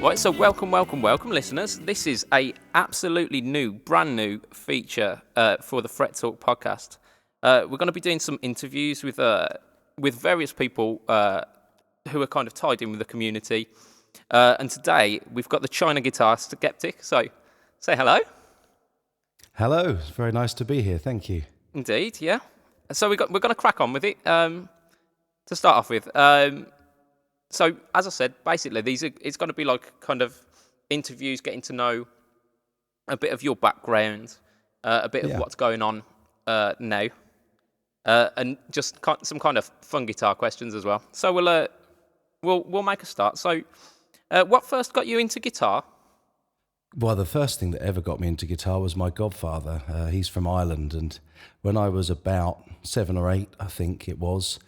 Right, so welcome, listeners. This is a absolutely brand new feature for the Fret Talk podcast. We're going to be doing some interviews with various people who are kind of tied in with the community. And today we've got the China guitarist Skeptic. So, say hello. Hello, it's very nice to be here. Thank you. Indeed, yeah. So we're going to crack on with it. To start off with. So, as I said, basically, it's going to be like kind of interviews, getting to know a bit of your background, a bit of what's going on now, and just some kind of fun guitar questions as well. So we'll make a start. So, what first got you into guitar? Well, the first thing that ever got me into guitar was my godfather. He's from Ireland, and when I was about 7 or 8, I think it was,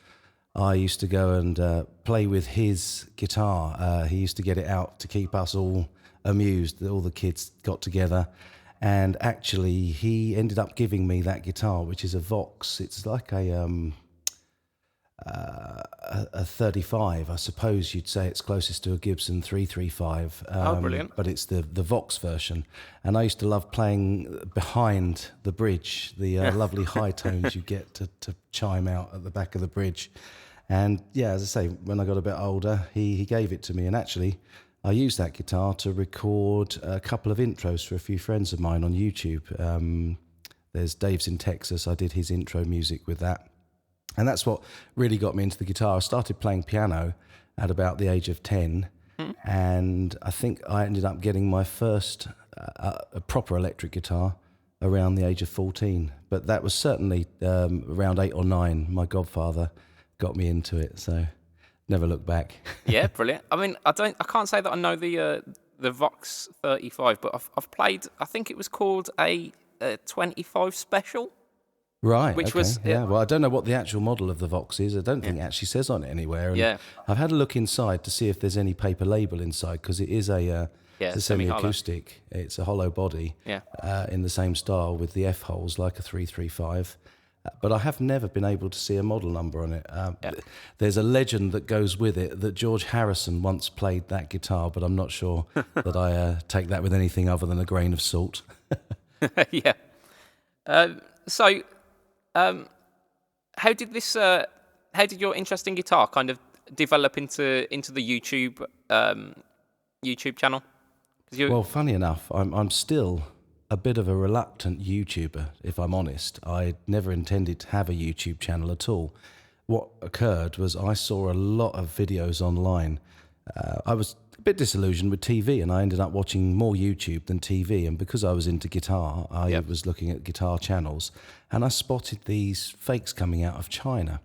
I used to go and play with his guitar. He used to get it out to keep us all amused. All the kids got together, and actually he ended up giving me that guitar, which is a Vox. It's like a 35. I suppose you'd say it's closest to a Gibson 335. Brilliant. But it's the Vox version. And I used to love playing behind the bridge, the lovely high tones you get to chime out at the back of the bridge. And yeah, as I say, when I got a bit older, he gave it to me. And actually, I used that guitar to record a couple of intros for a few friends of mine on YouTube. There's Dave's in Texas. I did his intro music with that. And that's what really got me into the guitar. I started playing piano at about the age of 10, and I think I ended up getting my first a proper electric guitar around the age of 14. But that was certainly around 8 or 9. My godfather got me into it, so never looked back. Yeah, brilliant. I mean, I can't say that I know the Vox 35, but I've played. I think it was called a 25 Special. Right, which okay, was yeah. Well, I don't know what the actual model of the Vox is. I don't think it actually says on it anywhere. And I've had a look inside to see if there's any paper label inside, because it is it's a semi-acoustic. It's a hollow body in the same style with the F-holes like a 335. But I have never been able to see a model number on it. There's a legend that goes with it that George Harrison once played that guitar, but I'm not sure that I take that with anything other than a grain of salt. Yeah. How did your interest in guitar kind of develop into the YouTube channel? Well, funny enough, I'm still a bit of a reluctant YouTuber, if I'm honest. I never intended to have a YouTube channel at all. What occurred was I saw a lot of videos online. I was a bit disillusioned with TV, and I ended up watching more YouTube than TV. And because I was into guitar, I was looking at guitar channels, and I spotted these fakes coming out of China,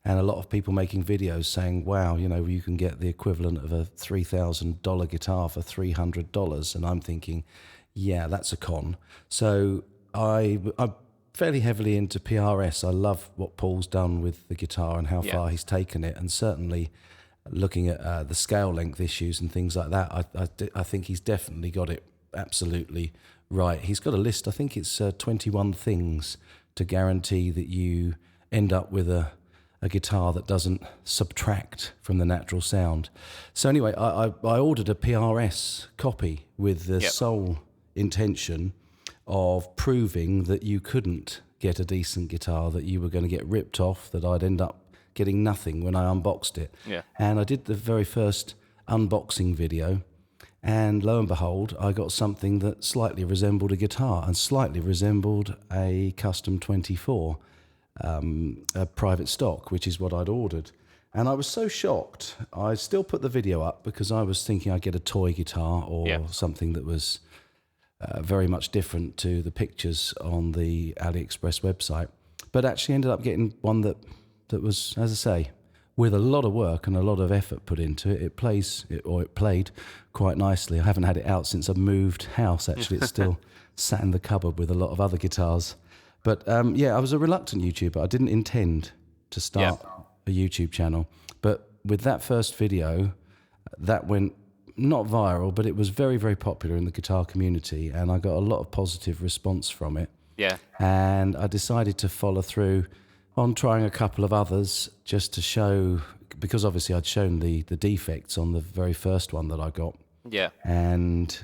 and a lot of people making videos saying, wow, you can get the equivalent of a $3,000 guitar for $300. And I'm thinking, yeah, that's a con. So I'm fairly heavily into PRS. I love what Paul's done with the guitar and how far he's taken it, and certainly looking at the scale length issues and things like that, I think he's definitely got it absolutely right. He's got a list, I think it's 21 things to guarantee that you end up with a guitar that doesn't subtract from the natural sound. So anyway, I ordered a PRS copy with the sole intention of proving that you couldn't get a decent guitar, that you were going to get ripped off, that I'd end up getting nothing when I unboxed it. Yeah. And I did the very first unboxing video, and lo and behold, I got something that slightly resembled a guitar and slightly resembled a custom 24, a private stock, which is what I'd ordered. And I was so shocked. I still put the video up because I was thinking I'd get a toy guitar or something that was very much different to the pictures on the AliExpress website, but actually ended up getting one that was, as I say, with a lot of work and a lot of effort put into it. It played quite nicely. I haven't had it out since I moved house, actually. It's still sat in the cupboard with a lot of other guitars. But I was a reluctant YouTuber. I didn't intend to start a YouTube channel. But with that first video, that went not viral, but it was very, very popular in the guitar community, and I got a lot of positive response from it. Yeah. And I decided to follow through on trying a couple of others just to show, because obviously I'd shown the defects on the very first one that I got. Yeah. and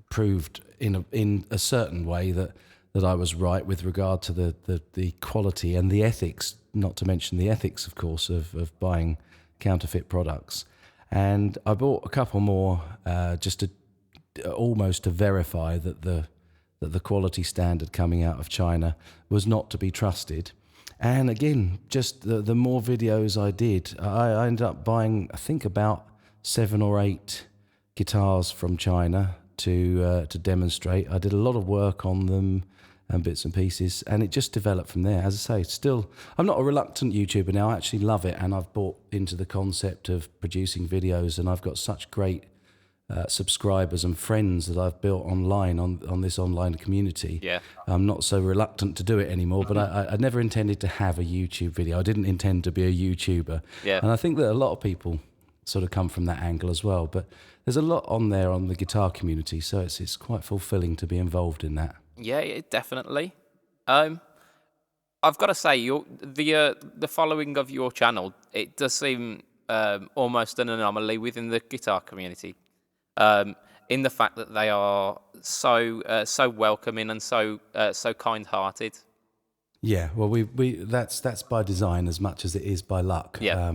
proved in a certain way that I was right with regard to the quality and the ethics, not to mention the ethics, of course, of buying counterfeit products. And I bought a couple more just to almost to verify that the quality standard coming out of China was not to be trusted. And again, just the more videos I did, I ended up buying, I think, about 7 or 8 guitars from China to demonstrate. I did a lot of work on them and bits and pieces, and it just developed from there. As I say, still, I'm not a reluctant YouTuber now. I actually love it, and I've bought into the concept of producing videos, and I've got such great subscribers and friends that I've built online on this online community. Yeah. I'm not so reluctant to do it anymore, but I never intended to have a YouTube video. I didn't intend to be a YouTuber. Yeah. And I think that a lot of people sort of come from that angle as well. But there's a lot on there on the guitar community, so it's quite fulfilling to be involved in that. Yeah, definitely. I've got to say, the following of your channel, it does seem almost an anomaly within the guitar community. In the fact that they are so welcoming and so kind-hearted. Yeah, well, we that's by design as much as it is by luck. Yeah.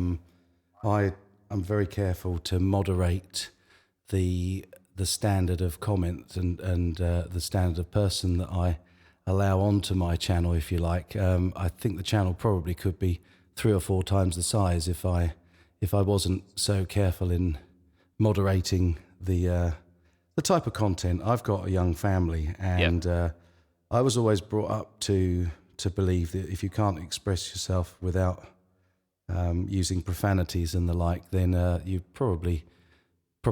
I'm very careful to moderate the standard of comment and the standard of person that I allow onto my channel, if you like. I think the channel probably could be 3 or 4 times the size if I wasn't so careful in moderating the type of content. I've got a young family, and I was always brought up to believe that if you can't express yourself without using profanities and the like, then you probably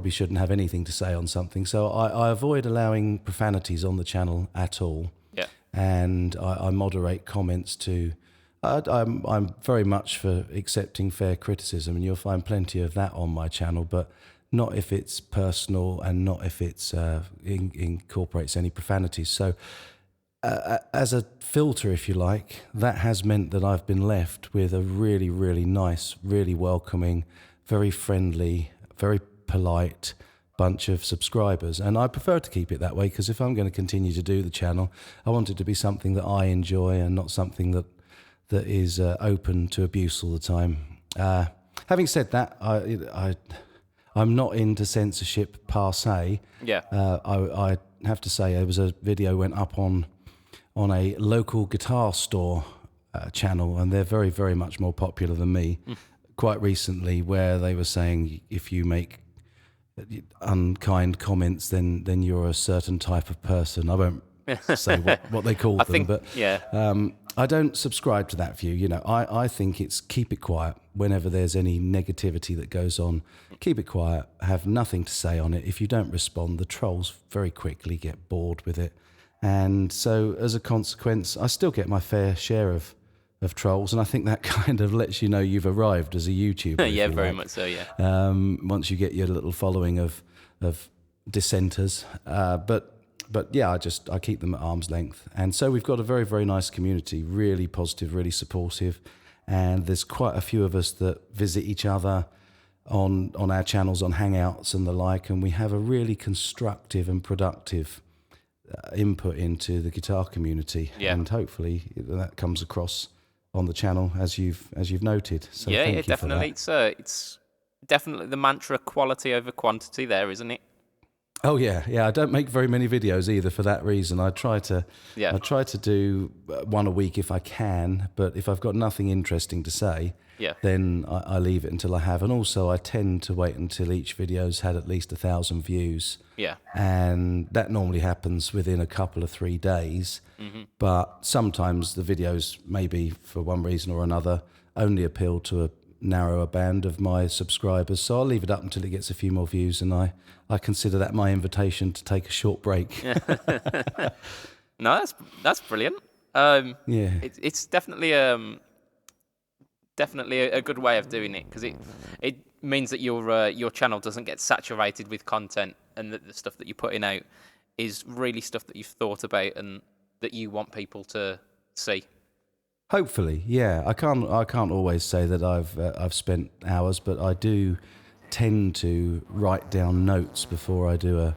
shouldn't have anything to say on something. So I avoid allowing profanities on the channel at all. Yeah. And I moderate comments to. I'm very much for accepting fair criticism, and you'll find plenty of that on my channel, but not if it's personal and not if it's incorporates any profanities. So as a filter, if you like, that has meant that I've been left with a really, really nice, really welcoming, very friendly, very polite bunch of subscribers. And I prefer to keep it that way, because if I'm going to continue to do the channel, I want it to be something that I enjoy and not something that is open to abuse all the time. Having said that, I'm not into censorship per se. Yeah. I have to say, there was a video went up on a local guitar store channel, and they're very, very much more popular than me, quite recently, where they were saying if you make unkind comments, then you're a certain type of person. I won't say what they called them, but I don't subscribe to that view. You know, I think it's keep it quiet. Whenever there's any negativity that goes on, keep it quiet, have nothing to say on it. If you don't respond, the trolls very quickly get bored with it. And so as a consequence, I still get my fair share of trolls, and I think that kind of lets you know you've arrived as a YouTuber. Yeah, very much so, yeah. Once you get your little following of dissenters. But yeah, I keep them at arm's length. And so we've got a very, very nice community, really positive, really supportive. And there's quite a few of us that visit each other on our channels, on Hangouts and the like. And we have a really constructive and productive input into the guitar community. Yeah. And hopefully that comes across on the channel as you've noted. So yeah, thank yeah, you definitely. for that. It's definitely the mantra quality over quantity there, isn't it? Oh yeah. I don't make very many videos either for that reason. I try to do one a week if I can, but if I've got nothing interesting to say, then I leave it until I have. And also I tend to wait until each video's had at least 1,000 views. Yeah. And that normally happens within a couple of 3 days. Mm-hmm. But sometimes the videos, maybe for one reason or another, only appeal to a narrower band of my subscribers, so I'll leave it up until it gets a few more views, and I consider that my invitation to take a short break. No, that's brilliant. It's definitely a good way of doing it, because it means that your channel doesn't get saturated with content, and that the stuff that you're putting out is really stuff that you've thought about and that you want people to see. Hopefully, yeah. I can't always say that I've spent hours, but I do tend to write down notes before I do a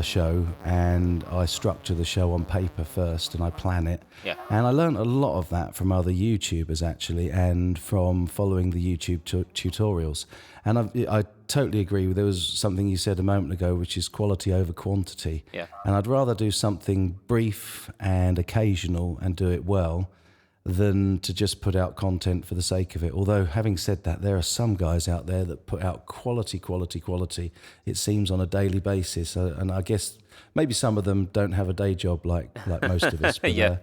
show, and I structure the show on paper first and I plan it. Yeah. And I learned a lot of that from other YouTubers actually, and from following the YouTube tutorials. And I totally agree. There was something you said a moment ago, which is quality over quantity. Yeah. And I'd rather do something brief and occasional and do it well than to just put out content for the sake of it. Although, having said that, there are some guys out there that put out quality, it seems, on a daily basis. And I guess maybe some of them don't have a day job like most of us. But Yeah.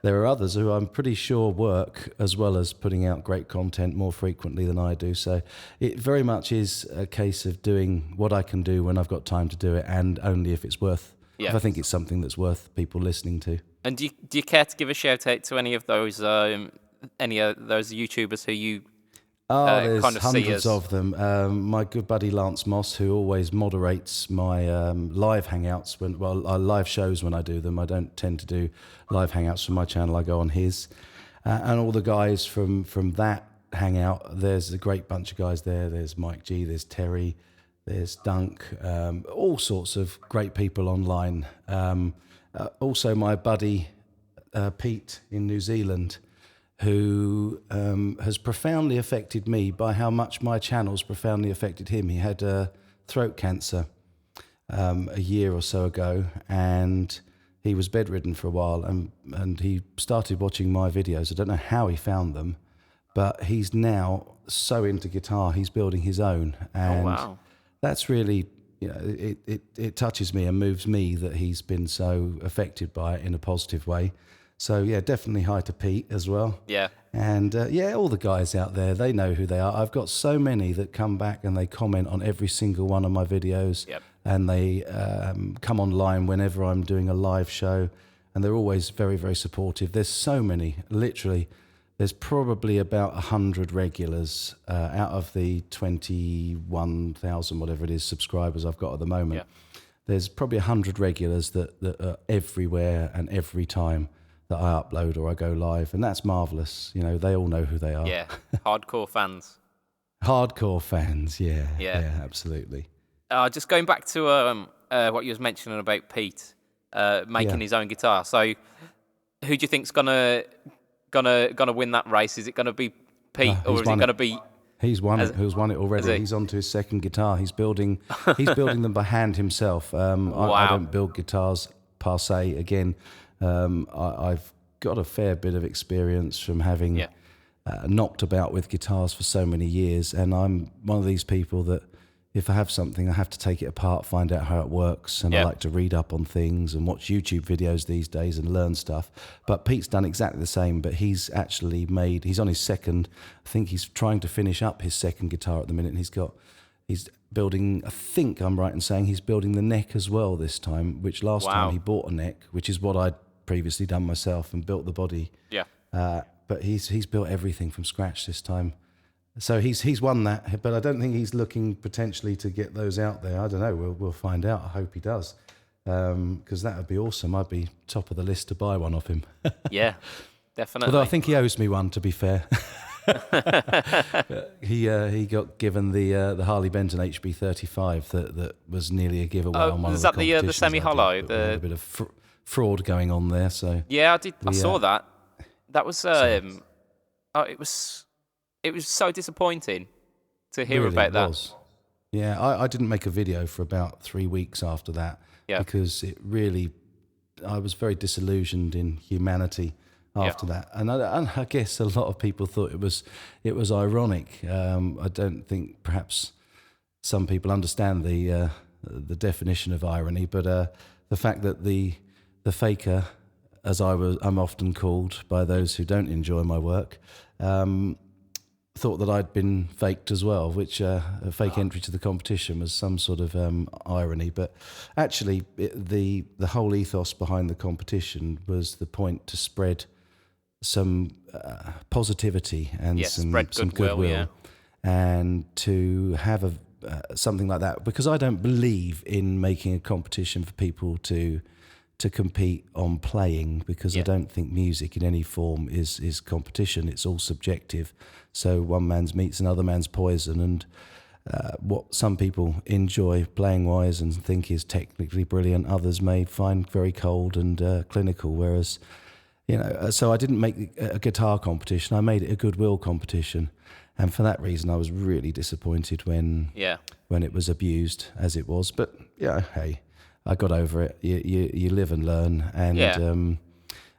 there are others who I'm pretty sure work as well as putting out great content more frequently than I do. So it very much is a case of doing what I can do when I've got time to do it, and only if it's worth, if I think it's something that's worth people listening to. And do you care to give a shout out to any of those YouTubers who you There's kind of see hundreds as... of them. My good buddy Lance Moss, who always moderates my live hangouts, live shows when I do them. I don't tend to do live hangouts from my channel. I go on his. And all the guys from that hangout, there's a great bunch of guys there. There's Mike G, there's Terry, there's Dunk, all sorts of great people online. Also my buddy Pete in New Zealand, who has profoundly affected me by how much my channel's profoundly affected him. He had throat cancer a year or so ago, and he was bedridden for a while, and he started watching my videos. I don't know how he found them, but he's now so into guitar, he's building his own. And that's really, it touches me and moves me that he's been so affected by it in a positive way. So, yeah, definitely hi to Pete as well. Yeah. And, all the guys out there, they know who they are. I've got so many that come back and they comment on every single one of my videos. Yep. And they come online whenever I'm doing a live show. And they're always very, very supportive. There's so many, literally. There's probably about 100 regulars out of the 21,000, whatever it is, subscribers I've got at the moment. Yeah. There's probably 100 regulars that are everywhere and every time that I upload or I go live, and that's marvellous. They all know who they are. Yeah, hardcore fans. Hardcore fans, yeah, absolutely. Just going back to what you was mentioning about Pete making his own guitar. So, who do you think's gonna win that race? Is it gonna be Pete, or is it gonna be? He's won it. Who's won it already? He's on to his second guitar. He's building them by hand himself. I don't build guitars per se. Again, I've got a fair bit of experience from having knocked about with guitars for so many years, and I'm one of these people that if I have something, I have to take it apart, find out how it works, and I like to read up on things and watch YouTube videos these days and learn stuff. But Pete's done exactly the same, but he's actually he's on his second, I think he's trying to finish up his second guitar at the minute, and he's building, I think I'm right in saying he's building the neck as well this time, which last time he bought a neck, which is what I'd previously done myself, and built the body. Yeah. But he's built everything from scratch this time. So he's won that, but I don't think he's looking potentially to get those out there. I don't know. We'll find out. I hope he does, because that would be awesome. I'd be top of the list to buy one off him. Yeah, definitely. Although I think he owes me one, to be fair. He got given the Harley Benton HB35 that was nearly a giveaway on one of the competitions. Was that the semi-hollow? A bit of fraud going on there. So yeah, I did. I saw that. That was it was so disappointing to hear about that. Was. Yeah, I didn't make a video for about 3 weeks after that because I was very disillusioned in humanity after that, and I guess a lot of people thought it was ironic. I don't think perhaps some people understand the definition of irony, but the fact that the faker, as I'm often called by those who don't enjoy my work, thought that I'd been faked as well, which a fake entry to the competition was some sort of irony. But actually, the whole ethos behind the competition was the point to spread some positivity and some goodwill, and to have something like that. Because I don't believe in making a competition for people to compete on playing, because I don't think music in any form is competition. It's all subjective. So one man's meat's another man's poison, what some people enjoy playing wise and think is technically brilliant, others may find very cold and clinical. Whereas, so I didn't make a guitar competition. I made it a goodwill competition, and for that reason, I was really disappointed when it was abused as it was. But yeah, hey, I got over it. You live and learn, and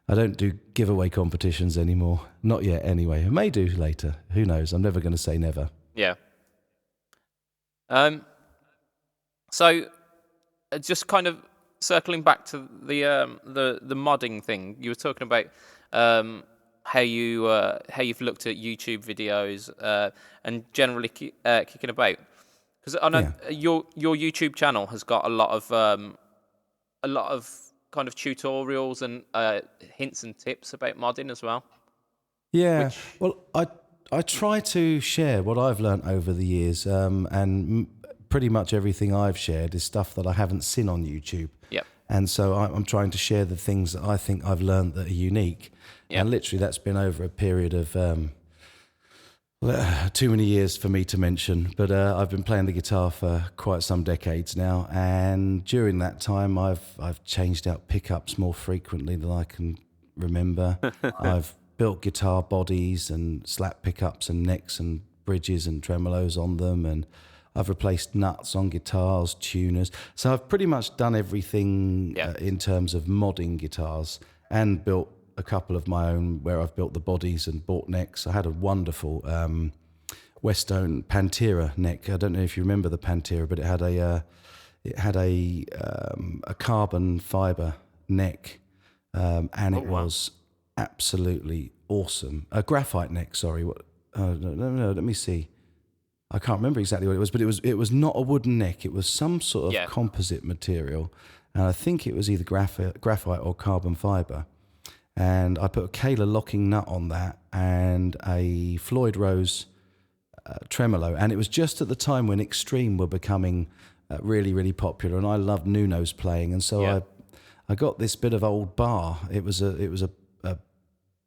I don't do giveaway competitions anymore. Not yet, anyway. I may do later. Who knows? I'm never going to say never. Yeah. So, just kind of circling back to the modding thing, you were talking about how you've looked at YouTube videos and generally kicking about, because I know your YouTube channel has got a lot of kind of tutorials and hints and tips about modding as well. Yeah. Well, I try to share what I've learnt over the years, and pretty much everything I've shared is stuff that I haven't seen on YouTube. Yep. And so I'm trying to share the things that I think I've learnt that are unique. Yep. And literally that's been over a period of too many years for me to mention, but I've been playing the guitar for quite some decades now, and during that time I've changed out pickups more frequently than I can remember. I've built guitar bodies and slap pickups and necks and bridges and tremolos on them, and I've replaced nuts on guitars, tuners. So I've pretty much done everything in terms of modding guitars, and built a couple of my own where I've built the bodies and bought necks. I had a wonderful Westone Pantera neck. I don't know if you remember the Pantera, but it had a carbon fiber neck, and it was absolutely awesome. A graphite neck, sorry. No, let me see. I can't remember exactly what it was, but it was not a wooden neck. It was some sort of composite material, and I think it was either graphite or carbon fiber. And I put a Kahler locking nut on that and a Floyd Rose tremolo. And it was just at the time when Extreme were becoming really, really popular, and I loved Nuno's playing. And so I got this bit of old bar. It was a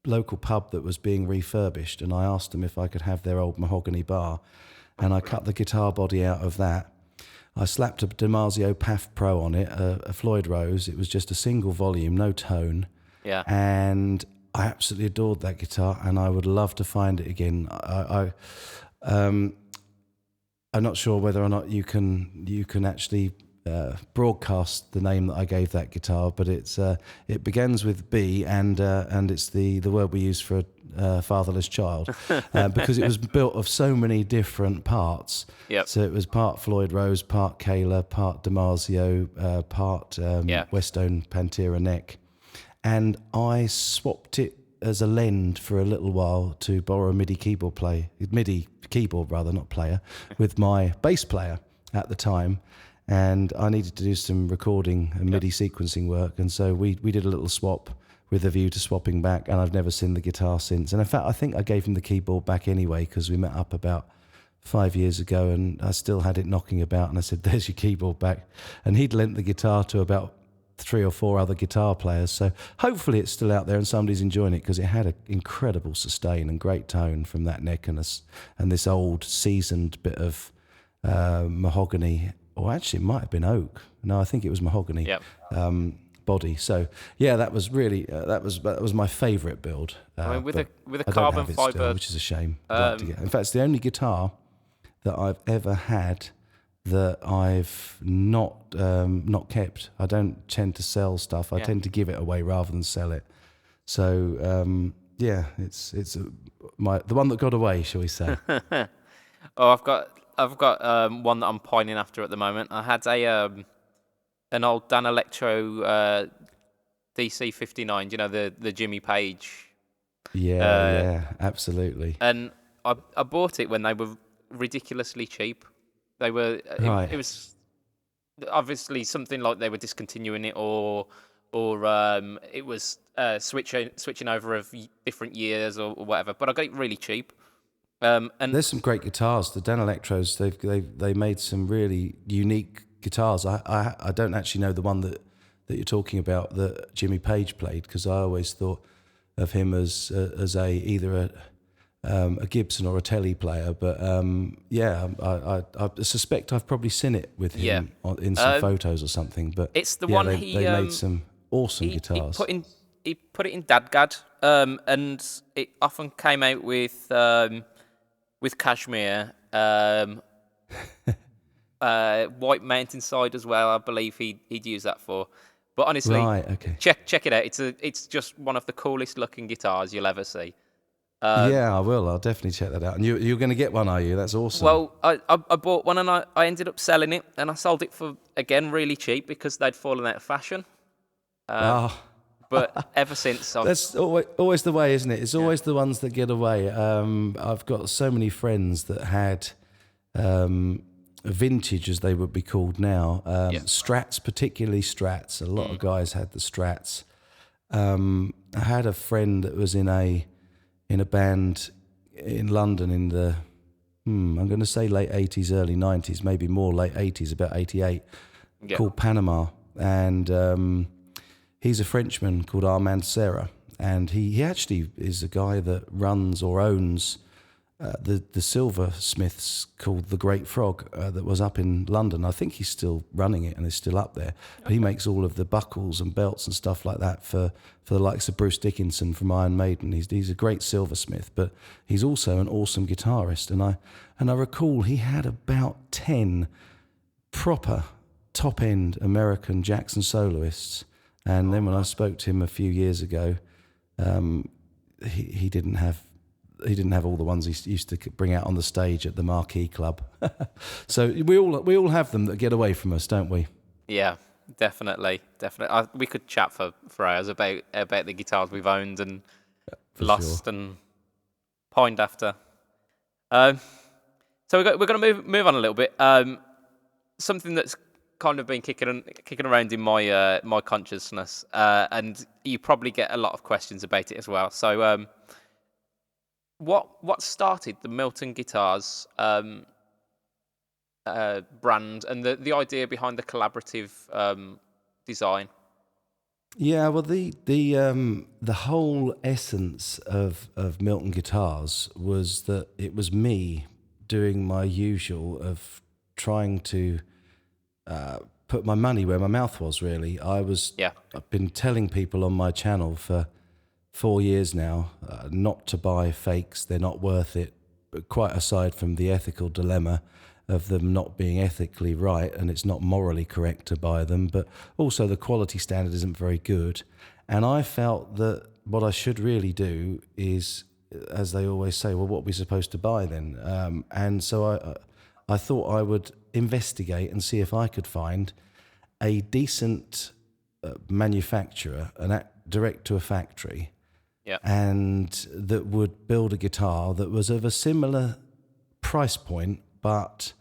local pub that was being refurbished, and I asked them if I could have their old mahogany bar, and I cut the guitar body out of that. I slapped a DiMarzio PAF Pro on it, a Floyd Rose. It was just a single volume, no tone. Yeah. And I absolutely adored that guitar, and I would love to find it again. I'm not sure whether or not you can actually broadcast the name that I gave that guitar, but it begins with B, and it's the word we use for a fatherless child, because it was built of so many different parts. Yep. So it was part Floyd Rose, part Kahler, part DiMarzio, part Westone Pantera neck. And I swapped it as a lend for a little while to borrow a MIDI keyboard, not player, with my bass player at the time. And I needed to do some recording and MIDI sequencing work. And so we did a little swap with a view to swapping back. And I've never seen the guitar since. And in fact, I think I gave him the keyboard back anyway, because we met up about 5 years ago and I still had it knocking about. And I said, there's your keyboard back. And he'd lent the guitar to about 3 or 4 other guitar players. So hopefully it's still out there and somebody's enjoying it, because it had an incredible sustain and great tone from that neck and this old seasoned bit of mahogany, or actually it might have been oak. No, I think it was mahogany. Yep. Body. So yeah, that was really that was my favourite build. I mean, with a I carbon don't have it fiber, still, which is a shame. I'd like to get. In fact, it's the only guitar that I've ever had that I've not kept. I don't tend to sell stuff. I tend to give it away rather than sell it. So it's the one that got away, shall we say? Oh, I've got one that I'm pining after at the moment. I had an old Dan Electro DC-59. You know, the Jimmy Page. Yeah, absolutely. And I bought it when they were ridiculously cheap. They were. It was obviously something like they were discontinuing it, or it was switching over of different years or whatever. But I got it really cheap. And there's some great guitars. The Dan Electros, they made some really unique guitars. I don't actually know the one that you're talking about that Jimmy Page played, because I always thought of him as either a Gibson or a Telly player, but I suspect I've probably seen it with him in some photos or something. But It's the yeah, one they made some awesome guitars. He put it in Dadgad, and it often came out with Kashmir, White Mountainside as well. I believe he'd use that for. But honestly, Right, okay. check it out. It's just one of the coolest looking guitars you'll ever see. Yeah, I will. I'll definitely check that out. And you're going to get one, are you? That's awesome. Well, I bought one and I ended up selling it, and I sold it for, again, really cheap because they'd fallen out of fashion. But ever since, That's always the way, isn't it? It's always the ones that get away. I've got so many friends that had vintage, as they would be called now, Strats, particularly Strats. A lot of guys had the Strats. I had a friend that was in a band in London in the, I'm going to say late 80s, early 90s, maybe more late 80s, about 88, called Panama. And he's a Frenchman called Armand Serra. And he actually is a guy that runs or owns the silversmiths called The Great Frog that was up in London. I think he's still running it and is still up there. But he makes all of the buckles and belts and stuff like that for the likes of Bruce Dickinson from Iron Maiden. He's a great silversmith, but he's also an awesome guitarist. And I recall he had about 10 proper top-end American Jackson soloists. And then when I spoke to him a few years ago, he didn't have all the ones he used to bring out on the stage at the Marquee Club. So we all have them that get away from us, don't we? Yeah, definitely. We could chat for hours about the guitars we've owned and lost and pined after. So we're going to move on a little bit. Something that's kind of been kicking around in my consciousness, and you probably get a lot of questions about it as well. So. What started the Milton Guitars brand and the idea behind the collaborative design? Yeah, well, the whole essence of Milton Guitars was that it was me doing my usual of trying to put my money where my mouth was. Really, I've been telling people on my channel for 4 years now, not to buy fakes. They're not worth it. But quite aside from the ethical dilemma of them not being ethically right, and it's not morally correct to buy them, but also the quality standard isn't very good. And I felt that what I should really do is, as they always say, well, what are we supposed to buy then? And so I thought I would investigate and see if I could find a decent manufacturer, direct to a factory, and that would build a guitar that was of a similar price point, but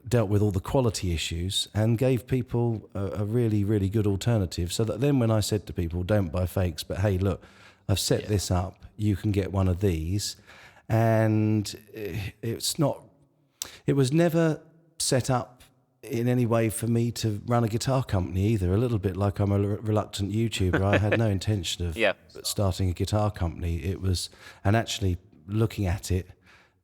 dealt with all the quality issues and gave people a really, really good alternative. So that then when I said to people, don't buy fakes, but hey, look, I've set this up, you can get one of these. And it was never set up in any way for me to run a guitar company either. A little bit like I'm a reluctant YouTuber. I had no intention of starting a guitar company. It was, and actually looking at it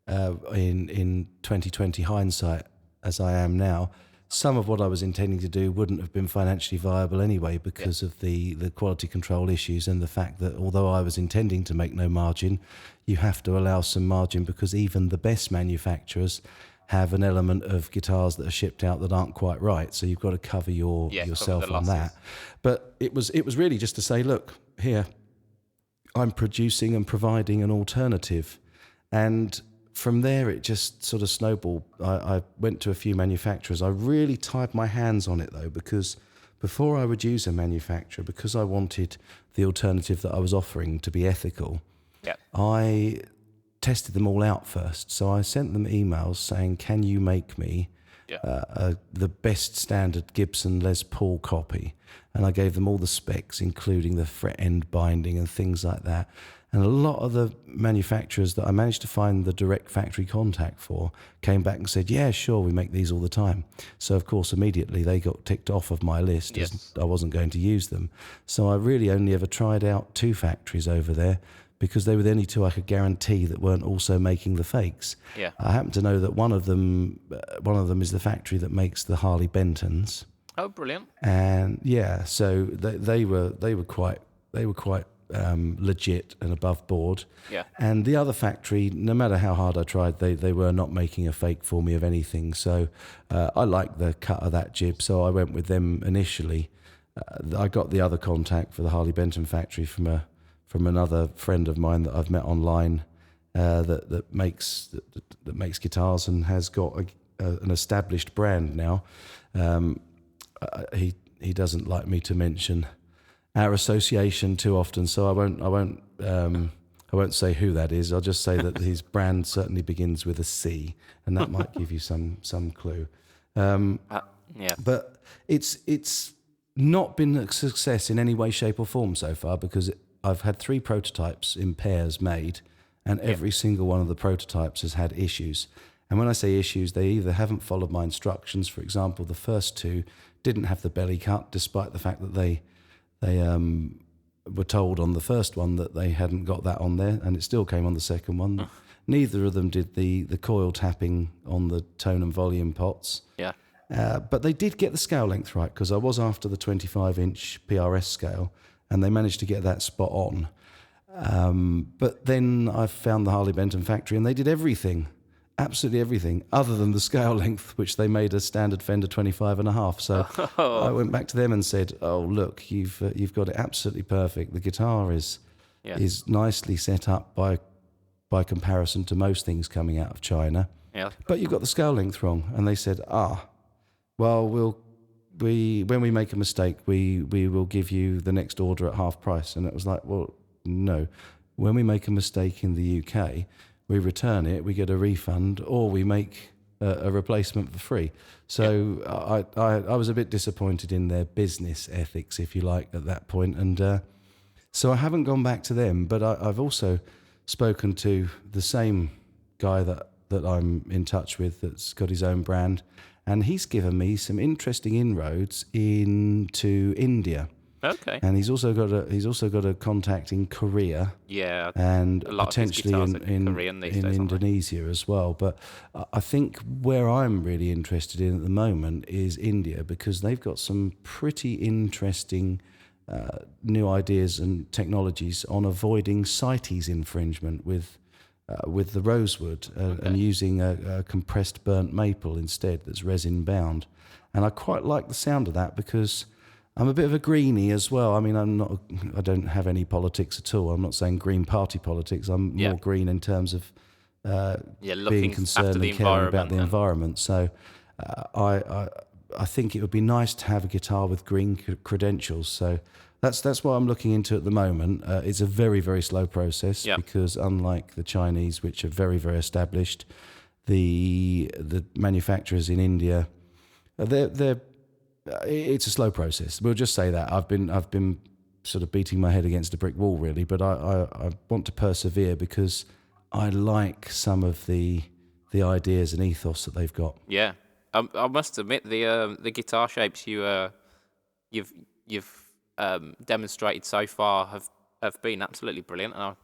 in 2020 hindsight, as I am now, some of what I was intending to do wouldn't have been financially viable anyway because of the quality control issues and the fact that although I was intending to make no margin, you have to allow some margin because even the best manufacturers have an element of guitars that are shipped out that aren't quite right. So you've got to cover yourself on that. But it was really just to say, look, here, I'm producing and providing an alternative. And from there, it just sort of snowballed. I went to a few manufacturers. I really tied my hands on it, though, because before I would use a manufacturer, because I wanted the alternative that I was offering to be ethical, I tested them all out first. So I sent them emails saying, can you make me the best standard Gibson Les Paul copy? And I gave them all the specs, including the fret end binding and things like that. And a lot of the manufacturers that I managed to find the direct factory contact for came back and said, yeah, sure, we make these all the time. So, of course, immediately they got ticked off of my list as I wasn't going to use them. So I really only ever tried out 2 factories over there, because they were the only two I could guarantee that weren't also making the fakes. Yeah. I happen to know that one of them is the factory that makes the Harley Bentons. Oh, brilliant. And yeah, so they were quite legit and above board. Yeah. And the other factory, no matter how hard I tried, they were not making a fake for me of anything. So I liked the cut of that jib, so I went with them initially. I got the other contact for the Harley Benton factory from another friend of mine that I've met online that makes guitars and has got an established brand now. He doesn't like me to mention our association too often, so I won't say who that is. I'll just say that his brand certainly begins with a C, and that might give you some clue. Yeah. But it's not been a success in any way, shape, or form so far, because I've had 3 prototypes in pairs made, and every single one of the prototypes has had issues. And when I say issues, they either haven't followed my instructions. For example, the first 2 didn't have the belly cut, despite the fact that they were told on the first one that they hadn't got that on there, and it still came on the second one. Neither of them did the coil tapping on the tone and volume pots. Yeah. But they did get the scale length right, because I was after the 25-inch PRS scale, and they managed to get that spot on. But then I found the Harley Benton factory, and they did everything, absolutely everything, other than the scale length, which they made a standard Fender 25.5. So I went back to them and said, "Oh, look, you've got it absolutely perfect. The guitar is nicely set up by comparison to most things coming out of China. Yeah. But you've got the scale length wrong." And they said, well, when we make a mistake, we will give you the next order at half price. And it was like, well, no. When we make a mistake in the UK, we return it, we get a refund, or we make a replacement for free. So I was a bit disappointed in their business ethics, if you like, at that point. And so I haven't gone back to them, but I've also spoken to the same guy that I'm in touch with that's got his own brand, and he's given me some interesting inroads into India. Okay. And he's also got a contact in Korea. Yeah. And a lot potentially of his guitars are in Korean these days, aren't they? Indonesia as well. But I think where I'm really interested in at the moment is India, because they've got some pretty interesting new ideas and technologies on avoiding CITES infringement with the rosewood and using a compressed burnt maple instead that's resin bound. And I quite like the sound of that, because I'm a bit of a greenie as well. I mean, I don't have any politics at all. I'm not saying Green Party politics. I'm more green in terms of being concerned and caring about the environment. So I think it would be nice to have a guitar with green credentials. So that's what I'm looking into at the moment. It's a very, very slow process because unlike the Chinese, which are very, very established, the manufacturers in India, it's a slow process. We'll just say that. I've been sort of beating my head against a brick wall, really, but I want to persevere because I like some of the ideas and ethos that they've got. Yeah, I must admit the guitar shapes you've demonstrated so far have been absolutely brilliant, and I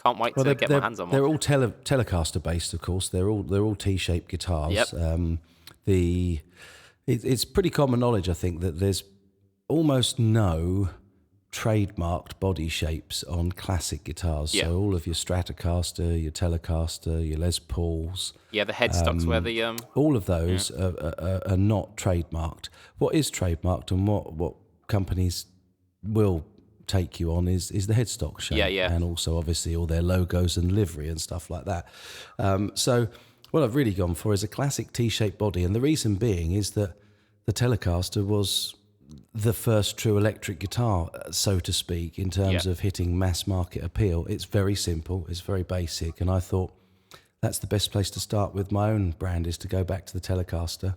can't wait to get my hands on one. They're all Telecaster based, of course. They're all T-shaped guitars. Yep. It's pretty common knowledge, I think, that there's almost no trademarked body shapes on classic guitars. Yeah. So all of your Stratocaster, your Telecaster, your Les Pauls. Yeah, the headstocks where the all of those are not trademarked. What is trademarked and what companies will take you on is the headstock shape. Yeah. And also, obviously, all their logos and livery and stuff like that. So what I've really gone for is a classic T-shaped body, and the reason being is that the Telecaster was the first true electric guitar, so to speak, in terms of hitting mass market appeal. It's very simple, it's very basic, and I thought that's the best place to start with my own brand, is to go back to the Telecaster.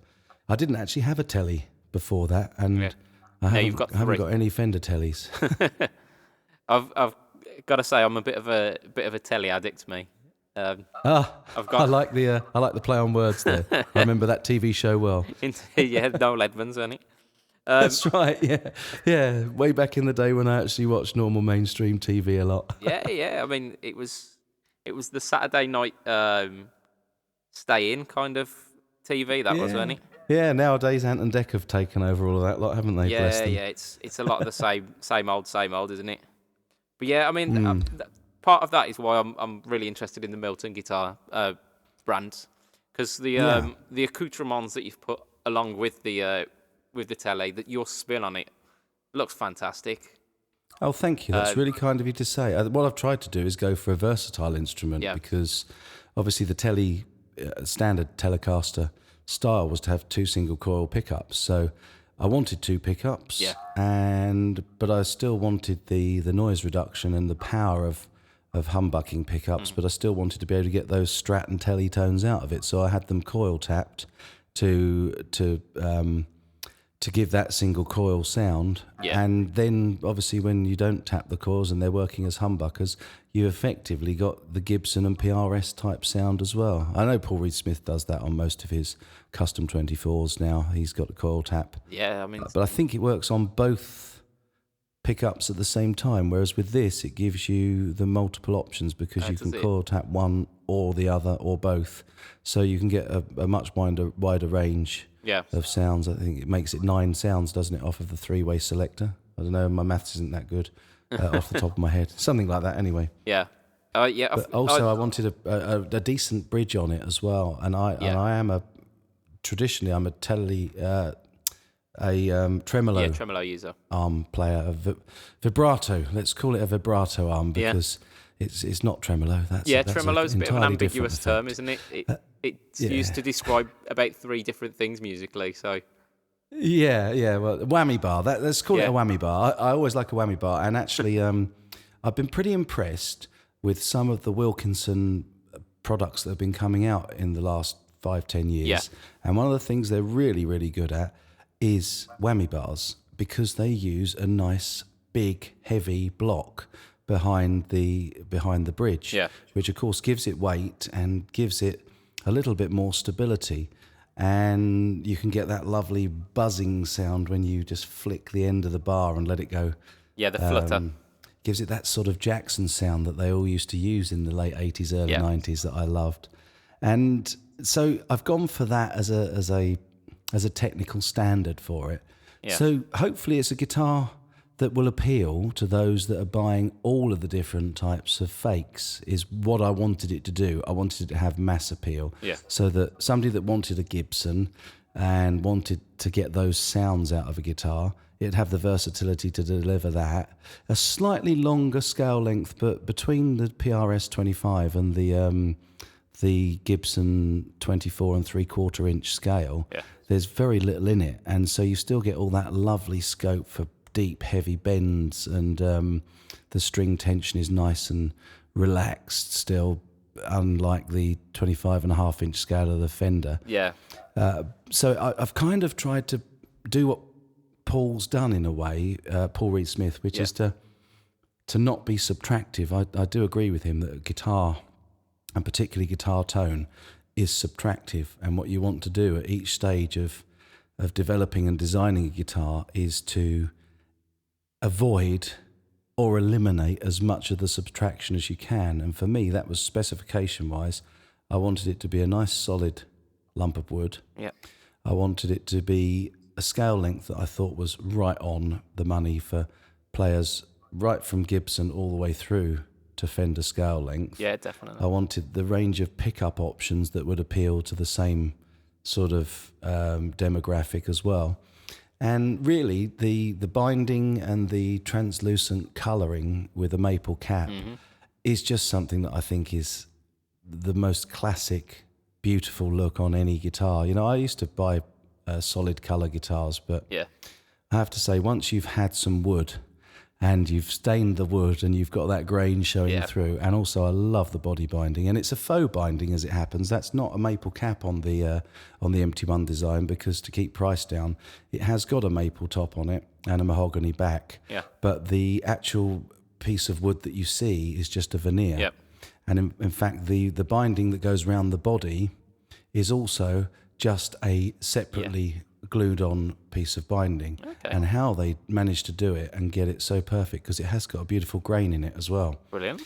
I didn't actually have a Telly before that, and I haven't got any Fender Tellys. I've got to say I'm a bit of a Telly addict, me. I like the play on words there. I remember that TV show well. Yeah, Noel Edmonds, wasn't it? That's right. Yeah, yeah. Way back in the day when I actually watched normal mainstream TV a lot. Yeah. I mean, it was the Saturday night stay in kind of TV. That was, wasn't Yeah, it? yeah. Nowadays, Ant and Dec have taken over all of that lot, haven't they? Bless them. Yeah. It's a lot of the same old, isn't it? But yeah, I mean, part of that is why I'm really interested in the Milton guitar brand, because Yeah. the accoutrements that you've put along with the telly, that your spin on it looks fantastic. Oh, thank you. That's really kind of you to say. What I've tried to do is go for a versatile instrument Yeah. because obviously the standard Telecaster style was to have 2 single coil pickups. So I wanted 2 pickups, Yeah. but I still wanted the noise reduction and the power of humbucking pickups, but I still wanted to be able to get those Strat and Tele tones out of it. So I had them coil tapped to give that single coil sound. Yeah. And then obviously when you don't tap the coils and they're working as humbuckers, you effectively got the Gibson and PRS type sound as well. I know Paul Reed Smith does that on most of his custom 24s now. He's got the coil tap. Yeah, I mean, But I think it works on both pickups at the same time, whereas with this it gives you the multiple options because you can coil tap one or the other or both, so you can get a much wider range of sounds. I think it makes it 9 sounds, doesn't it, off of the 3-way selector? I don't know, my maths isn't that good off the top of my head. Something like that anyway. Yeah. But also I wanted a decent bridge on it as well, and I am traditionally I'm a tremolo tremolo user. arm player, vibrato. Let's call it a vibrato arm because it's not tremolo. That's Tremolo's a bit of an entirely ambiguous different term, isn't it? It's used to describe about 3 different things musically. So Yeah. Well, whammy bar. Let's call it a Yeah. whammy bar. I always like a whammy bar, and actually, I've been pretty impressed with some of the Wilkinson products that have been coming out in the last 5-10 years. Yeah. And one of the things they're really, really good at is whammy bars because they use a nice, big, heavy block behind the bridge, which of course gives it weight and gives it a little bit more stability. And you can get that lovely buzzing sound when you just flick the end of the bar and let it go. Yeah, the flutter. Gives it that sort of Jackson sound that they all used to use in the late 80s, early 90s that I loved. And so I've gone for that as a technical standard for it. Yeah. So hopefully it's a guitar that will appeal to those that are buying all of the different types of fakes, is what I wanted it to do. I wanted it to have mass appeal. Yeah. So that somebody that wanted a Gibson and wanted to get those sounds out of a guitar, it'd have the versatility to deliver that. A slightly longer scale length, but between the PRS 25 and the Gibson 24 and 3/4 inch scale, there's very little in it. And so you still get all that lovely scope for deep, heavy bends, and the string tension is nice and relaxed still, unlike the 25.5 inch scale of the Fender. Yeah. So I've kind of tried to do what Paul's done in a way, Paul Reed Smith, which is to not be subtractive. I do agree with him that guitar, and particularly guitar tone, is subtractive. And what you want to do at each stage of developing and designing a guitar is to avoid or eliminate as much of the subtraction as you can. And for me, that was specification-wise. I wanted it to be a nice solid lump of wood. Yeah. I wanted it to be a scale length that I thought was right on the money for players right from Gibson all the way through to Fender scale length. Yeah, definitely. I wanted the range of pickup options that would appeal to the same sort of demographic as well. And really, the binding and the translucent colouring with a maple cap is just something that I think is the most classic, beautiful look on any guitar. You know, I used to buy solid colour guitars, but I have to say, once you've had some wood and you've stained the wood and you've got that grain showing through, and also I love the body binding, and it's a faux binding as it happens. That's not a maple cap on the MT1 design, because to keep price down, it has got a maple top on it and a mahogany back. Yeah. But the actual piece of wood that you see is just a veneer. Yep. And in fact, the binding that goes around the body is also just a separately glued on piece of binding, Okay. and how they managed to do it and get it so perfect, because it has got a beautiful grain in it as well. Brilliant.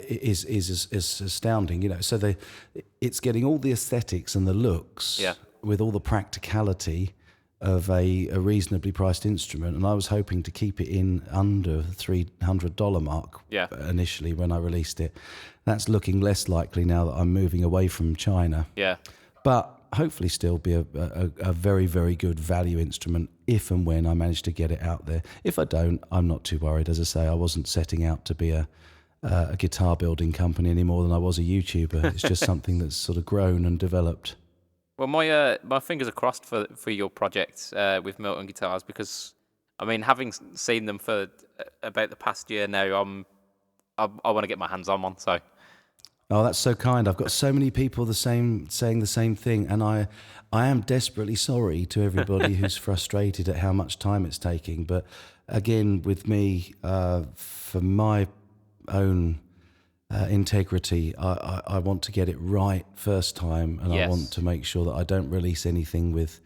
Is astounding, you know. So it's getting all the aesthetics and the looks Yeah. with all the practicality of a reasonably priced instrument, and I was hoping to keep it in under $300 mark Yeah. initially when I released it. That's looking less likely now that I'm moving away from China, Yeah. but hopefully still be a very, very good value instrument if and when I manage to get it out there. If I don't, I'm not too worried. As I say, I wasn't setting out to be a guitar building company any more than I was a YouTuber. It's just something that's sort of grown and developed. Well, my fingers are crossed for your project with Milton Guitars, because, I mean, having seen them for about the past year now, I want to get my hands on one. So. Oh, that's so kind. I've got so many people saying the same thing, and I am desperately sorry to everybody who's frustrated at how much time it's taking. But again, with me, for my own integrity, I want to get it right first time, and Yes. I want to make sure that I don't release anything with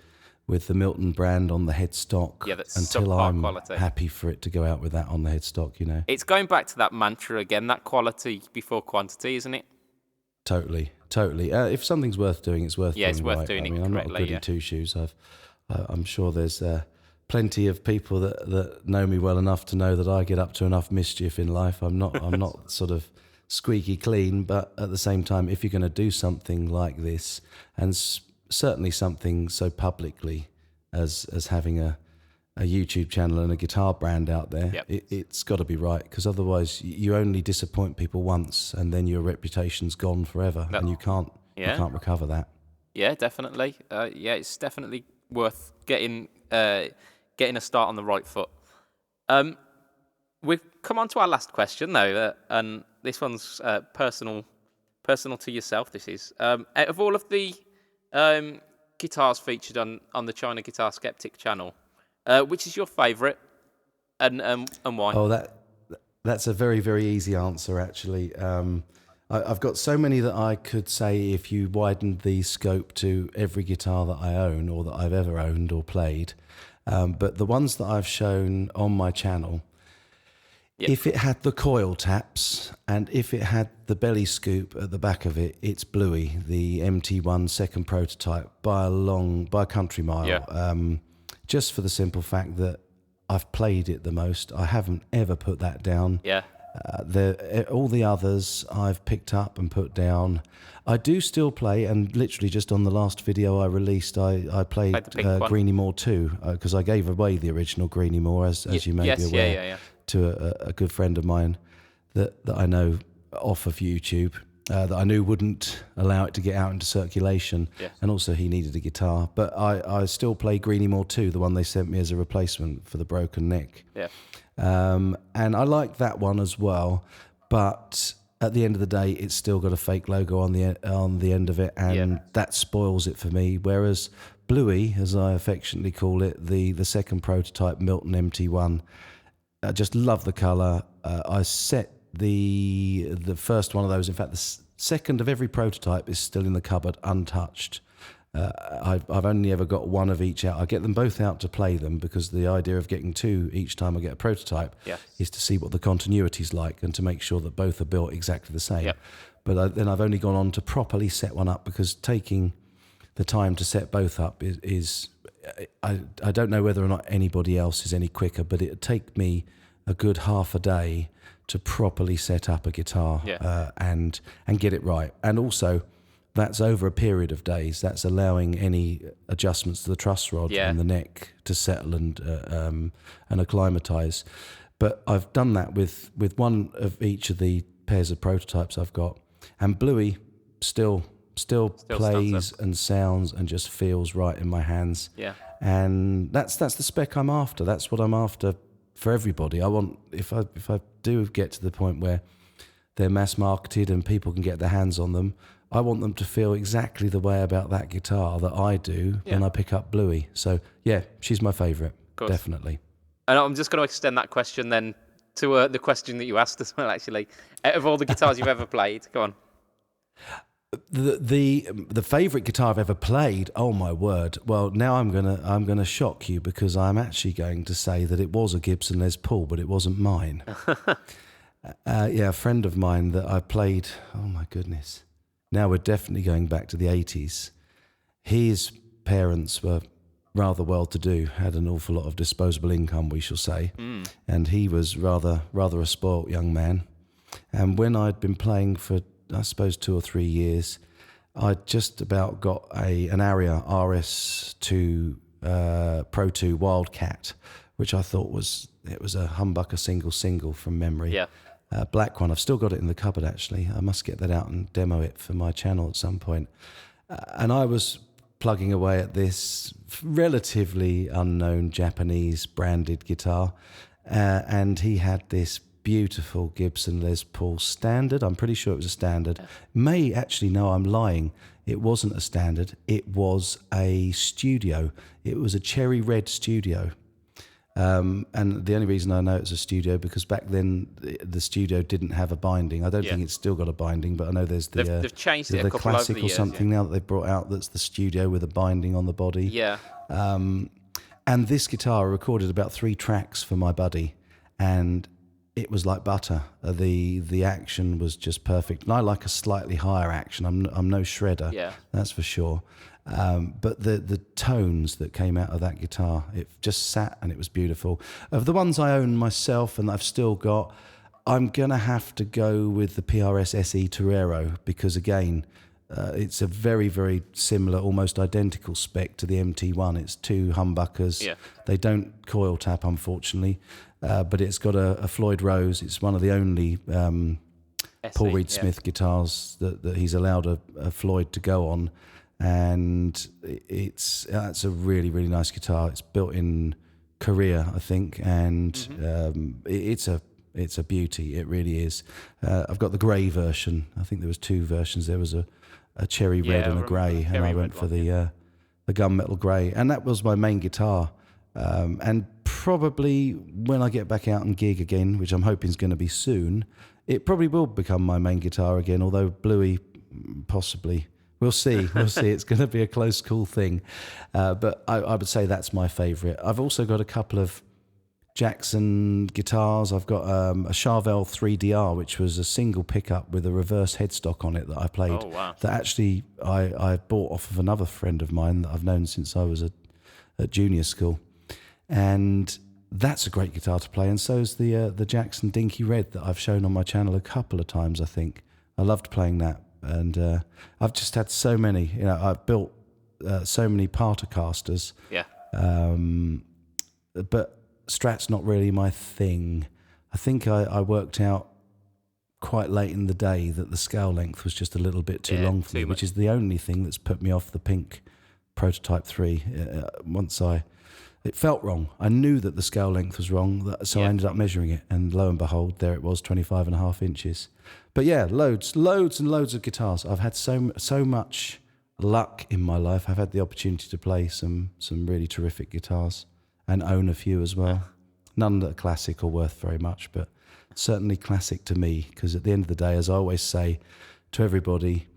the Milton brand on the headstock That's until subpar I'm quality. happy for it to go out with that on the headstock, you know. It's going back to that mantra again, that quality before quantity, isn't it? Totally. If something's worth doing, it's worth doing. It's worth right. doing I it mean, I'm not a correctly, goody yeah. two shoes. I'm sure there's plenty of people that know me well enough to know that I get up to enough mischief in life. I'm not sort of squeaky clean, but at the same time, if you're going to do something like this, and certainly something so publicly as having a YouTube channel and a guitar brand out there, Yep. it's got to be right, because otherwise you only disappoint people once, and then your reputation's gone forever, and you can't recover that. Yeah, definitely. It's definitely worth getting a start on the right foot. We've come on to our last question though, and this one's personal to yourself. This is out of all of the guitars featured on the China Guitar Skeptic channel, which is your favourite, and why? Oh, that's a very, very easy answer, actually. I've got so many that I could say if you widened the scope to every guitar that I own or that I've ever owned or played. But the ones that I've shown on my channel, Yep. if it had the coil taps and if it had the belly scoop at the back of it, it's Bluey, the MT1 second prototype, by a country mile. Yeah. Just for the simple fact that I've played it the most. I haven't ever put that down. Yeah. All the others I've picked up and put down. I do still play, and literally just on the last video I released, I played the pink one. Greenie Moore 2, because I gave away the original Greenie Moore, as you may be aware, to a good friend of mine that I know off of YouTube, that I knew wouldn't allow it to get out into circulation, Yes. and also he needed a guitar. But I still play Greenie Moore 2, the one they sent me as a replacement for the broken neck. Yeah. And I like that one as well, but at the end of the day, it's still got a fake logo on the end of it, and that spoils it for me. Whereas Bluey, as I affectionately call it, the second prototype Milton MT1, I just love the colour. I set the first one of those. In fact, the second of every prototype is still in the cupboard, untouched. I've only ever got one of each out. I get them both out to play them, because the idea of getting two each time I get a prototype is to see what the continuity's like and to make sure that both are built exactly the same. Yep. But then I've only gone on to properly set one up, because taking the time to set both up is I don't know whether or not anybody else is any quicker, but it'd take me a good half a day to properly set up a guitar and get it right. And also, that's over a period of days. That's allowing any adjustments to the truss rod and the neck to settle and acclimatise. But I've done that with one of each of the pairs of prototypes I've got, and Bluey still plays and sounds and just feels right in my hands. Yeah. And that's the spec I'm after. That's what I'm after for everybody. I want, if I do get to the point where they're mass marketed and people can get their hands on them, I want them to feel exactly the way about that guitar that I do when I pick up Bluey. So yeah, she's my favourite, definitely. And I'm just going to extend that question then to the question that you asked as well, actually. Out of all the guitars you've ever played, go on. The favorite guitar I've ever played. Oh my word! Well, now I'm gonna shock you because I'm actually going to say that it was a Gibson Les Paul, but it wasn't mine. Yeah, a friend of mine that I played. Oh my goodness! Now we're definitely going back to the 80s. His parents were rather well-to-do, had an awful lot of disposable income, we shall say, and he was rather a spoilt young man. And when I'd been playing for, I suppose, 2 or 3 years, I'd just about got an Aria RS2 Pro 2 Wildcat, which I thought was a humbucker single from memory. Yeah. Black one. I've still got it in the cupboard, actually. I must get that out and demo it for my channel at some point. And I was plugging away at this relatively unknown Japanese branded guitar, and he had this beautiful Gibson Les Paul Standard. I'm pretty sure it was a Standard. May actually, no, I'm lying. It wasn't a Standard. It was a Studio. It was a cherry red Studio. And the only reason I know it's a Studio because back then the Studio didn't have a binding. I don't think it's still got a binding, but I know there's the They've changed it a the couple Classic over the or years, something now that they've brought out that's the Studio with a binding on the body. Yeah. And this guitar I recorded about 3 tracks for my buddy, and it was like butter. The action was just perfect, and I like a slightly higher action. I'm no shredder, that's for sure. But the tones that came out of that guitar, it just sat and it was beautiful. Of the ones I own myself and I've still got, I'm gonna have to go with the PRS SE Torero because again, it's a very, very similar, almost identical spec to the MT1. It's 2 humbuckers. Yeah. They don't coil tap, unfortunately, but it's got a Floyd Rose. It's one of the only Paul Reed Smith guitars that he's allowed a Floyd to go on, and it's a really, really nice guitar. It's built in Korea, I think, and it's a beauty. It really is. I've got the grey version. I think there was 2 versions. There was a cherry red and a grey, and I went for the gunmetal grey, and that was my main guitar. And probably when I get back out and gig again, which I'm hoping is going to be soon, it probably will become my main guitar again. Although Bluey, possibly. We'll see. We'll see. It's going to be a close call thing. But I would say that's my favourite. I've also got a couple of Jackson guitars. I've got a Charvel 3DR, which was a single pickup with a reverse headstock on it that I played. Oh, wow. That actually I bought off of another friend of mine that I've known since I was at junior school. And that's a great guitar to play. And so is the Jackson Dinky Red that I've shown on my channel a couple of times, I think. I loved playing that. And I've just had so many, I've built so many Partecasters. Yeah. But Strat's not really my thing. I think I worked out quite late in the day that the scale length was just a little bit too long for me, which is the only thing that's put me off the pink Prototype 3. It felt wrong. I knew that the scale length was wrong, so I ended up measuring it, and lo and behold, there it was, 25.5 inches. But yeah, loads and loads of guitars. I've had so much luck in my life. I've had the opportunity to play some really terrific guitars and own a few as well. None that are classic or worth very much, but certainly classic to me, because at the end of the day, as I always say to everybody,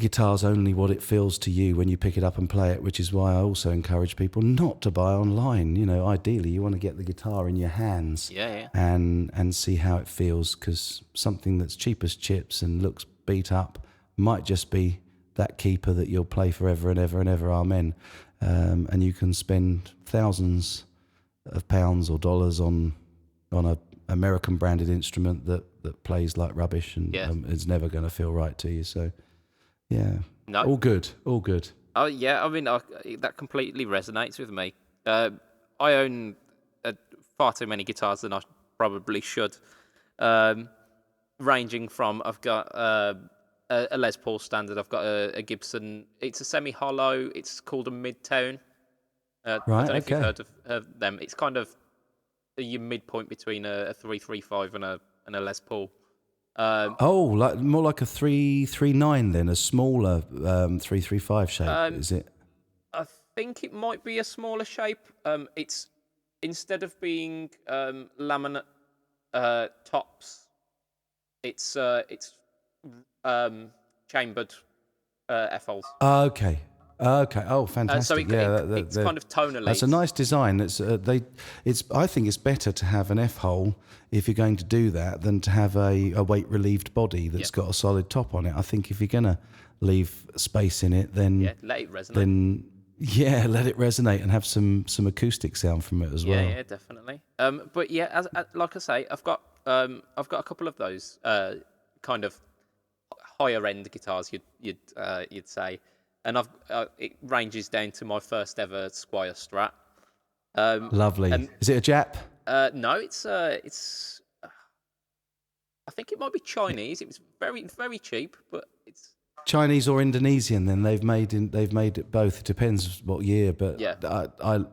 guitar's only what it feels to you when you pick it up and play it, which is why I also encourage people not to buy online. Ideally, you want to get the guitar in your hands and see how it feels, because something that's cheap as chips and looks beat up might just be that keeper that you'll play forever and ever and ever, amen. And you can spend thousands of pounds or dollars on a American branded instrument that plays like rubbish and is never going to feel right to you. So yeah, no, all good. Oh yeah, I mean that completely resonates with me. I own far too many guitars than I probably should. Ranging from, I've got a Les Paul Standard, I've got a Gibson. It's a semi-hollow. It's called a Midtone. I don't know if you've heard of them. It's kind of your midpoint between a 335 and a Les Paul. More like a 339 then, a smaller 335 shape, is it? I think it might be a smaller shape. It's instead of being laminate chambered F-holes. Okay. Okay. Oh, So fantastic. it's kind of tonally. That's a nice design. I think it's better to have an F-hole if you're going to do that than to have a weight relieved body that's got a solid top on it. I think if you're going to leave space in it, then let it resonate. Let it resonate and have some acoustic sound from it as well. Yeah, definitely. But yeah, as like I say, I've got a couple of those kind of higher end guitars you'd say, and it ranges down to my first ever Squier Strat. Lovely. And, is it a Jap? No, it's I think it might be Chinese. It was very very cheap, but it's Chinese or Indonesian. Then they've made it both. It depends what year, but yeah. I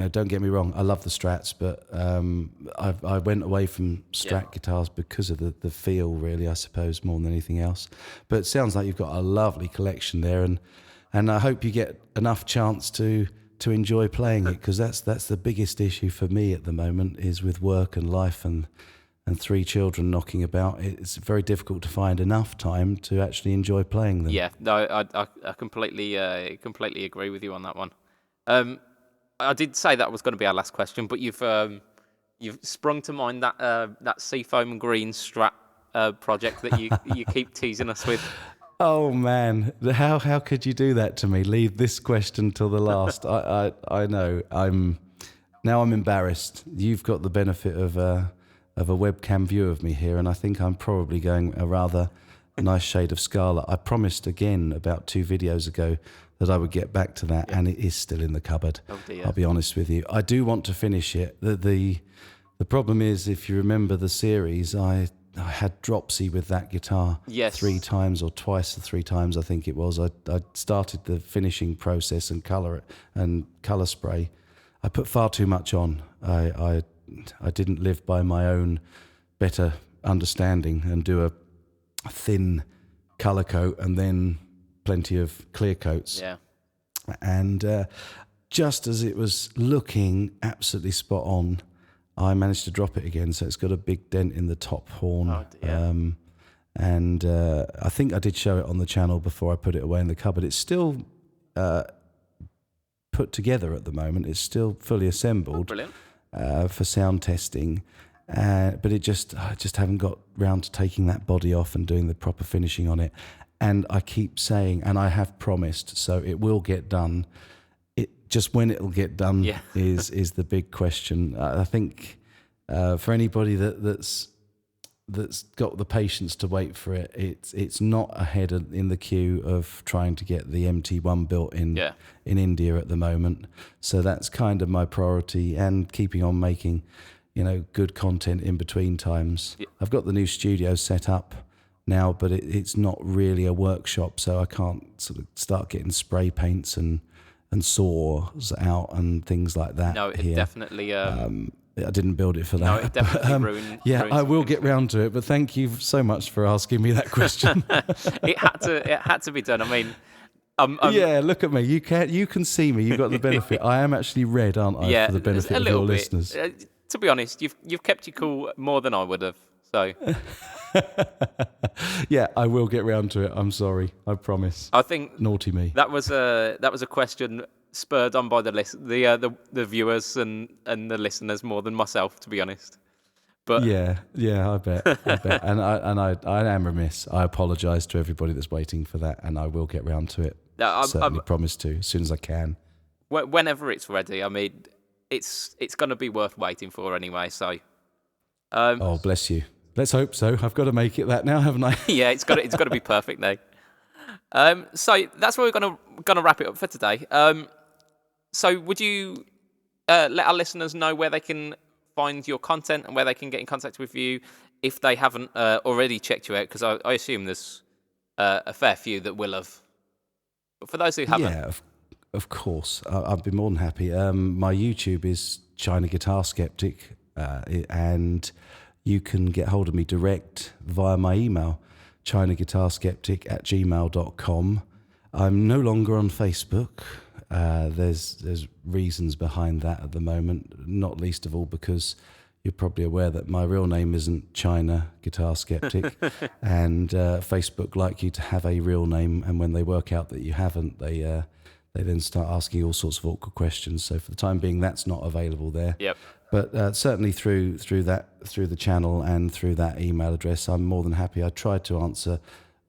don't get me wrong. I love the Strats, but I went away from Strat guitars because of the feel, really. I suppose more than anything else. But it sounds like you've got a lovely collection there, and I hope you get enough chance to enjoy playing it, because that's the biggest issue for me at the moment, is with work and life and 3 children knocking about. It's very difficult to find enough time to actually enjoy playing them. Yeah, no, I completely agree with you on that one. I did say that was going to be our last question, but you've sprung to mind that Seafoam Green Strat project that you keep teasing us with. Oh man, how could you do that to me? Leave this question till the last. I know. I'm embarrassed. You've got the benefit of a webcam view of me here, and I think I'm probably going a rather nice shade of scarlet. I promised again about 2 videos ago that I would get back to that, and it is still in the cupboard. Oh dear. I'll be honest with you. I do want to finish it. The problem is, if you remember the series, I had dropsy with that guitar 3 times, or twice the 3 times I think it was. I started the finishing process and colour spray. I put far too much on. I didn't live by my own better understanding and do a thin colour coat and then plenty of clear coats. Yeah. And just as it was looking absolutely spot on, I managed to drop it again, so it's got a big dent in the top horn. Oh dear. And I think I did show it on the channel before I put it away in the cupboard. It's still put together at the moment. It's still fully assembled. Oh, brilliant. For sound testing, but I just haven't got round to taking that body off and doing the proper finishing on it. And I keep saying, and I have promised, so it will get done. Just when it'll get done is the big question. I think for anybody that's got the patience to wait for it, it's not ahead in the queue of trying to get the MT1 built in India at the moment. So that's kind of my priority, and keeping on making good content in between times. I've got the new studio set up now, but it's not really a workshop, so I can't sort of start getting spray paints and saws out and things like that. No, it here. Definitely. I didn't build it for that. No, it definitely ruined. I will get round to it. But thank you so much for asking me that question. It had to be done. I mean, yeah. Look at me. You can see me. You've got the benefit. I am actually red, aren't I? Yeah, for the benefit of your listeners. To be honest, you've kept your cool more than I would have. So. Yeah, I will get round to it. I'm sorry. I promise. I think naughty me. That was a question spurred on by the viewers and the listeners more than myself, to be honest. But yeah, I bet. And I am remiss. I apologise to everybody that's waiting for that, and I will get round to it. Certainly promise to, as soon as I can. Whenever it's ready. I mean, it's going to be worth waiting for anyway. So. Oh, bless you. Let's hope so. I've got to make it that now, haven't I? Yeah, it's got to be perfect now. So that's where we're gonna wrap it up for today. So would you let our listeners know where they can find your content and where they can get in contact with you if they haven't already checked you out? Because I assume there's a fair few that will have. But for those who haven't, yeah, of course, I'd be more than happy. My YouTube is China Guitar Skeptic, and you can get hold of me direct via my email, chinaguitarskeptic@gmail.com. I'm no longer on Facebook. There's reasons behind that at the moment, not least of all because you're probably aware that my real name isn't China Guitar Skeptic, and Facebook like you to have a real name, and when they work out that you haven't, they then start asking all sorts of awkward questions. So for the time being, that's not available there. Yep. But certainly through the channel and through that email address, I'm more than happy. I try to answer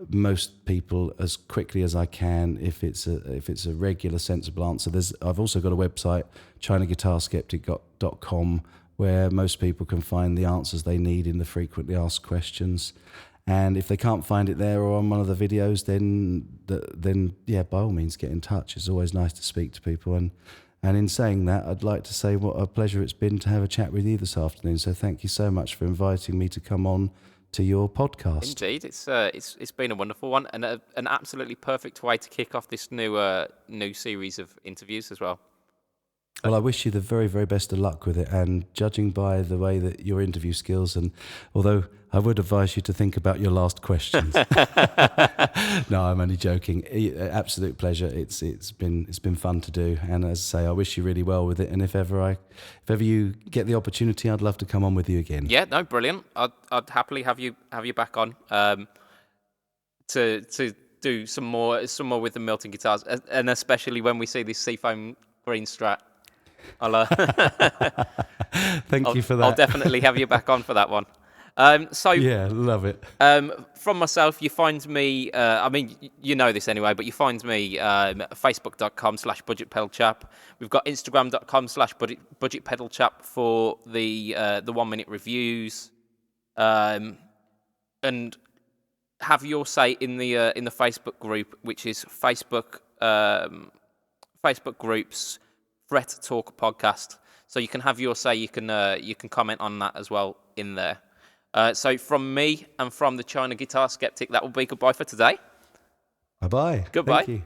most people as quickly as I can if it's a regular, sensible answer. I've also got a website, ChinaGuitarSkeptic.com, where most people can find the answers they need in the frequently asked questions. And if they can't find it there or on one of the videos, then yeah, by all means get in touch. It's always nice to speak to people. And in saying that, I'd like to say what a pleasure it's been to have a chat with you this afternoon. So thank you so much for inviting me to come on to your podcast. Indeed, it's been a wonderful one, and an absolutely perfect way to kick off this new series of interviews as well. Well, I wish you the very, very best of luck with it. And judging by the way that your interview skills, and although I would advise you to think about your last questions. No, I'm only joking. Absolute pleasure. It's been fun to do. And as I say, I wish you really well with it. And if ever you get the opportunity, I'd love to come on with you again. Yeah, no, brilliant. I'd happily have you back on to do some more with the Milton guitars, and especially when we see this Seafoam green Strat. Thank you for that. I'll definitely have you back on for that one. Yeah, love it. From myself, you find me, I mean, you know this anyway, but you find me facebook.com/budgetpedalchap. We've got instagram.com/budgetpedalchap for the 1 minute reviews. And have your say in the Facebook group, which is Facebook groups Fret Talk Podcast. So you can have your say. You can comment on that as well in there. So from me and from the China Guitar Skeptic, that will be goodbye for today. Bye-bye. Goodbye. Thank you.